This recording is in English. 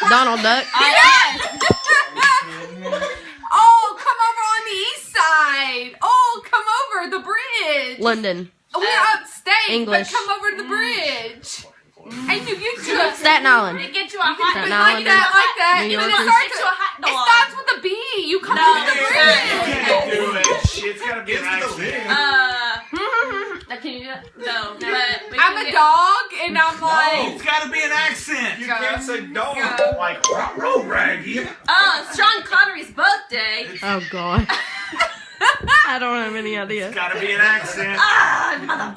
Donald Duck. Oh, come over on the east side. Oh, come over the bridge. London. We're upstate, English. but come over to the bridge. And you get to a Staten Island. It gets you a hot Staten dog. Island. like that. New Even Yorkers. it Get you a hot dog. starts with a B. You come over the bridge. Can't do it. It's gotta be an accent. Can you do that? No, but I'm a dog, and I'm like. It's gotta be an accent. You can't say dog Go. like road raggy. it's Sean Connery's birthday. Oh God. I don't have any idea. It's gotta be an accent. Motherfucker.